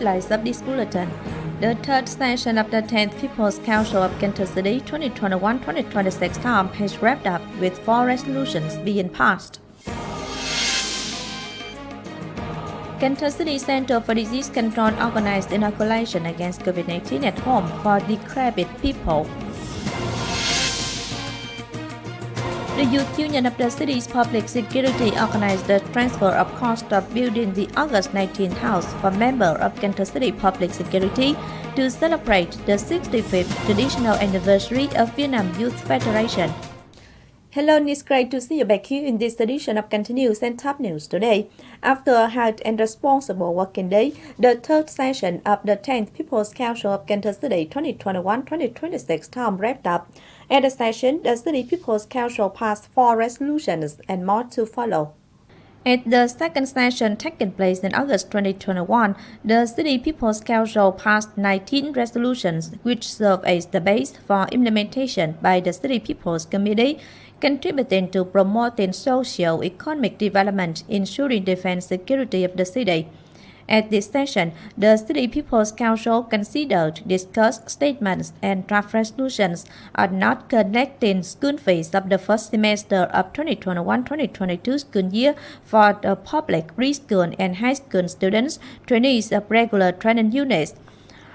highlights of this bulletin. The third session of the 10th People's Council of Cần Thơ City 2021-2026 term has wrapped up with 4 resolutions being passed. Cần Thơ City Center for Disease Control organized inoculation against COVID-19 at home for decrepit people. The Youth Union of the city's public security organized the transfer of cost of building the August 19th house for members of Cần Thơ City Public Security to celebrate the 65th traditional anniversary of Vietnam Youth Federation. Hello, it's great to see you back here in this edition of Cần Thơ News and Top News today. After a hard and responsible working day, the third session of the 10th People's Council of Cần Thơ City 2021-2026 term wrapped up. At the session, the City People's Council passed 4 resolutions and more to follow. At the second session taking place in August 2021, the City People's Council passed 19 resolutions which serve as the base for implementation by the City People's Committee, contributing to promoting socio-economic development, ensuring defense security of the city. At this session, the City People's Council considered, discussed statements and draft resolutions on not collecting school fees of the first semester of 2021-2022 school year for the public preschool and high school students, trainees of regular training units.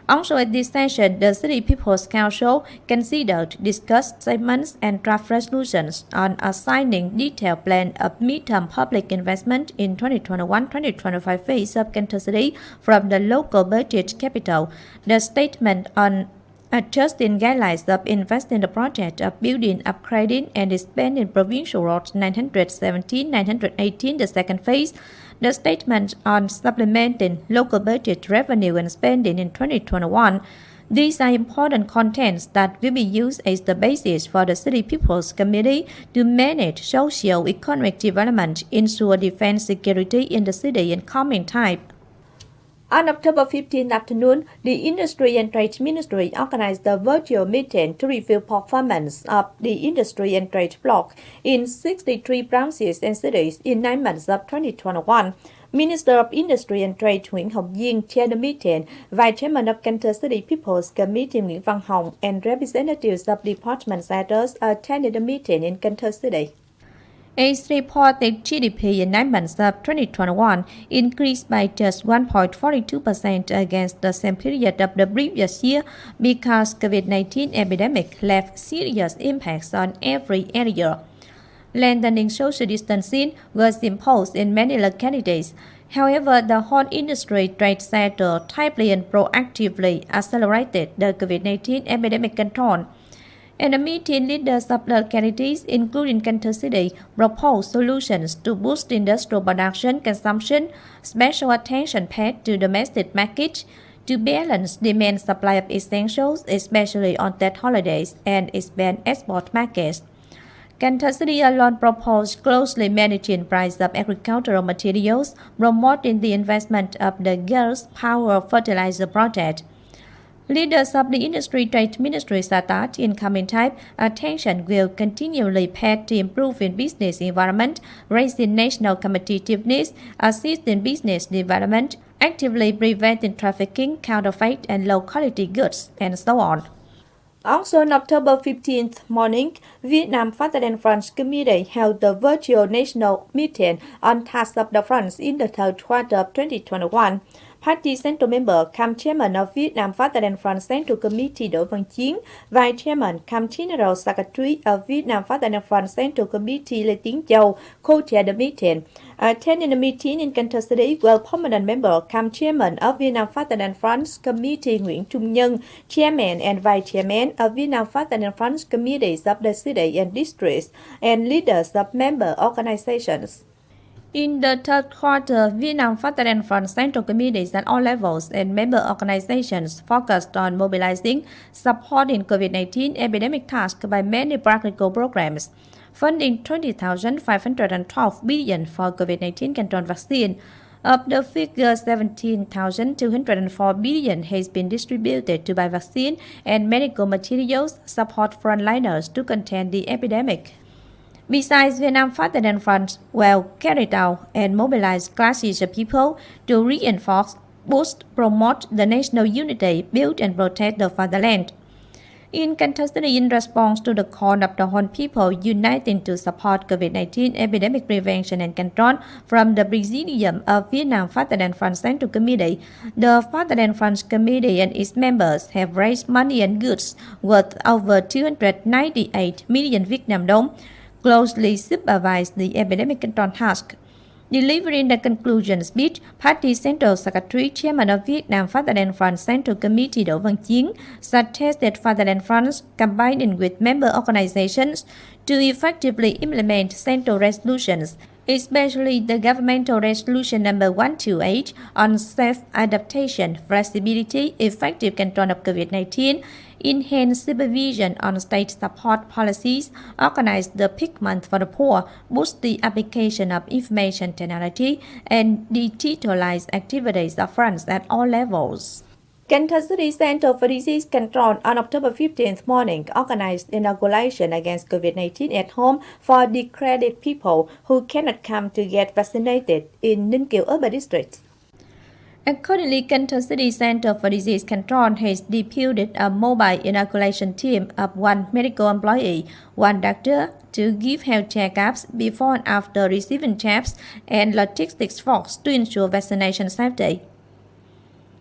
Also at this session, the City People's Council considered, discussed statements and draft resolutions on assigning detailed plan of midterm public investment in 2021-2025 phase of Cần Thơ City from the local budget capital, the statement on adjusting guidelines of investing in the project of building, upgrading, and expanding provincial roads 917-918, the second phase, the statement on supplementing local budget revenue and spending in 2021. These are important contents that will be used as the basis for the City People's Committee to manage socio-economic development, ensure defense security in the city in coming time. On October 15 afternoon, the Industry and Trade Ministry organized a virtual meeting to review performance of the Industry and Trade block in 63 branches and cities in 9 months of 2021. Minister of Industry and Trade Nguyễn Hồng Diên chaired the meeting, Vice Chairman of Cần Thơ City People's Committee Nguyễn Văn Hồng and representatives of department heads attended the meeting in Cần Thơ City. As reported, GDP in 9 months of 2021 increased by just 1.42% against the same period of the previous year because COVID-19 epidemic left serious impacts on every area. Lengthening social distancing was imposed in many localities. However, the whole industry trade sector tightly and proactively accelerated the COVID-19 epidemic control. And the meeting, leaders of localities, including Cần Thơ City, proposed solutions to boost industrial production consumption, special attention paid to domestic market, to balance demand supply of essentials, especially on Tết holidays, and expand export markets. Cần Thơ City alone proposed closely managing price of agricultural materials, promoting the investment of the Girls Power Fertilizer Project. Leaders of the Industry Trade Ministry stated in coming time, attention will continually paid to improving business environment, raising national competitiveness, assisting business development, actively preventing trafficking, counterfeit and low-quality goods, and so on. Also on October 15th morning, Vietnam Fatherland Front's committee held the virtual national meeting on tasks of the fronts in the third quarter of 2021. Party Central Member come Chairman of Vietnam Fatherland Front Central Committee Đỗ Văn Chiến, Vice Chairman come General Secretary of Vietnam Fatherland Front Central Committee Lê Tiến Châu co-chaired the meeting. Attending the meeting in Cần Thơ City were permanent member come Chairman of Vietnam Fatherland Front Committee Nguyễn Trung Nhân, Chairman and Vice Chairman of Vietnam Fatherland Front Committees of the city and districts, and leaders of member organizations. In the third quarter, Vietnam Fatherland Front Central Committees at all levels and member organizations focused on mobilizing, supporting COVID-19 epidemic tasks by many practical programs, funding 20,512 billion for COVID-19 control vaccine. Of the figure, 17,204 billion has been distributed to buy vaccine and medical materials, support frontliners to contain the epidemic. Besides, Vietnam Fatherland Front well carried out and mobilized classes of people to reinforce boost, promote the national unity, build and protect the fatherland. In Cần Thơ, in response to the call of the whole people uniting to support COVID-19 epidemic prevention and control from the Presidium of Vietnam Fatherland Fund Central Committee, the Fatherland Fund Committee and its members have raised money and goods worth over 298 million Vietnam dong, closely supervised the epidemic control task. Delivering the conclusion speech, Party Central Secretary, Chairman of Vietnam Fatherland Fund Central Committee Đỗ Văn Chiến suggested Fatherland Funds combining with member organizations to effectively implement central resolutions, especially the governmental resolution number 128 on self-adaptation, flexibility, effective control of COVID-19, enhance supervision on state support policies, organize the peak month for the poor, boost the application of information technology, and digitalize activities of funds at all levels. Cần Thơ City Center for Disease Control on October 15th morning organized inoculation against COVID-19 at home for decrepit people who cannot come to get vaccinated in Ninh Kiều urban district. Accordingly, Cần Thơ City Center for Disease Control has deputed a mobile inoculation team of one medical employee, one doctor, to give health checkups before and after receiving jabs, and logistics force to ensure vaccination safety.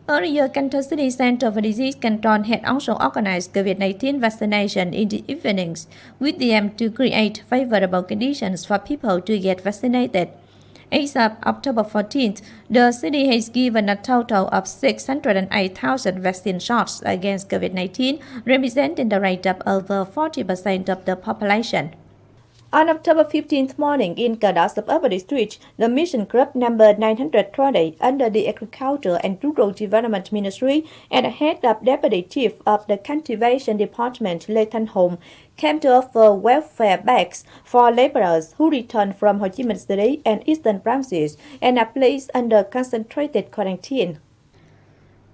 Earlier, Cần Thơ City Center for Disease Control had also organized COVID-19 vaccination in the evenings with the aim to create favorable conditions for people to get vaccinated. As of October 14th, the city has given a total of 608,000 vaccine shots against COVID-19, representing the rate of over 40% of the population. On October 15th morning in Cờ Đỏ suburban district, the mission group number 920 under the Agriculture and Rural Development Ministry and the head of Deputy Chief of the Cultivation Department Lê Thanh Hùng came to offer welfare bags for laborers who returned from Ho Chi Minh City and eastern provinces and are placed under concentrated quarantine.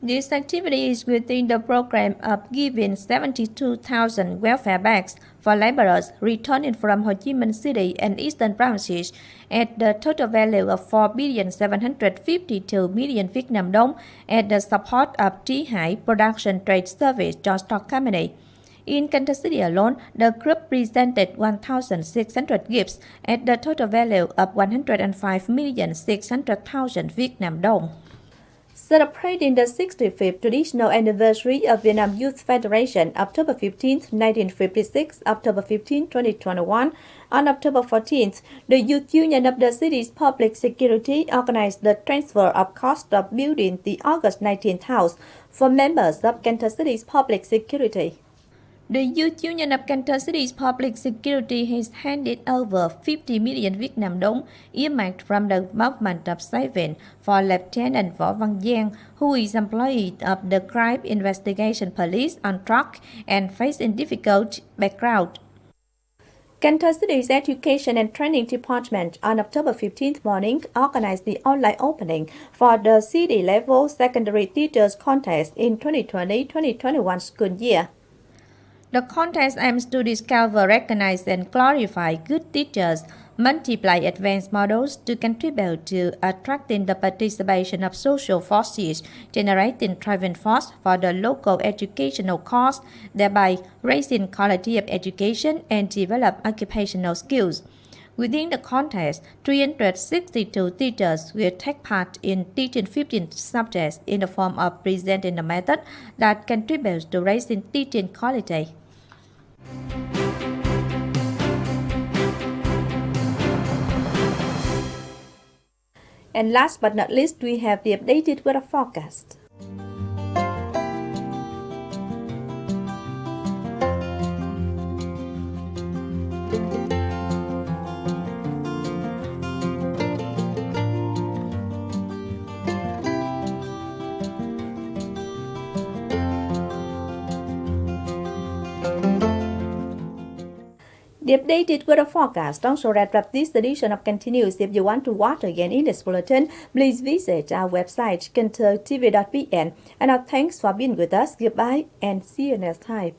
This activity is within the program of giving 72,000 welfare bags for laborers returning from Ho Chi Minh City and eastern provinces at the total value of 4,752 million Vietnam dong at the support of Trí Hải Production Trade Service Joint Stock Company. In Cần Thơ City alone, the group presented 1,600 gifts at the total value of 105,600,000 Vietnam dong. Celebrating the 65th traditional anniversary of Vietnam Youth Federation, October 15, 1956, October 15, 2021, on October 14th, the Youth Union of the city's public security organized the transfer of cost of building the August 19th house for members of Cần Thơ City's public security. The Youth Union of Cần Thơ City's public security has handed over 50 million Vietnam dong earmarked from the movement of saving for Lieutenant Võ Văn Giang, who is employee of the Crime Investigation Police on track and facing difficult background. Cần Thơ City's Education and Training Department on October 15th morning organized the online opening for the city-level secondary teachers contest in 2020-2021 school year. The contest aims to discover, recognize, and glorify good teachers, multiply advanced models to contribute to attracting the participation of social forces, generating driving force for the local educational cause, thereby raising quality of education and develop occupational skills. Within the contest, 362 teachers will take part in teaching 15 subjects in the form of presenting a method that contributes to raising teaching quality. And last but not least, we have the updated weather forecast. The updated weather forecast also wraps up this edition of Continuous. If you want to watch again in this bulletin, please visit our website, canthtv.vn. And our thanks for being with us. Goodbye and see you next time.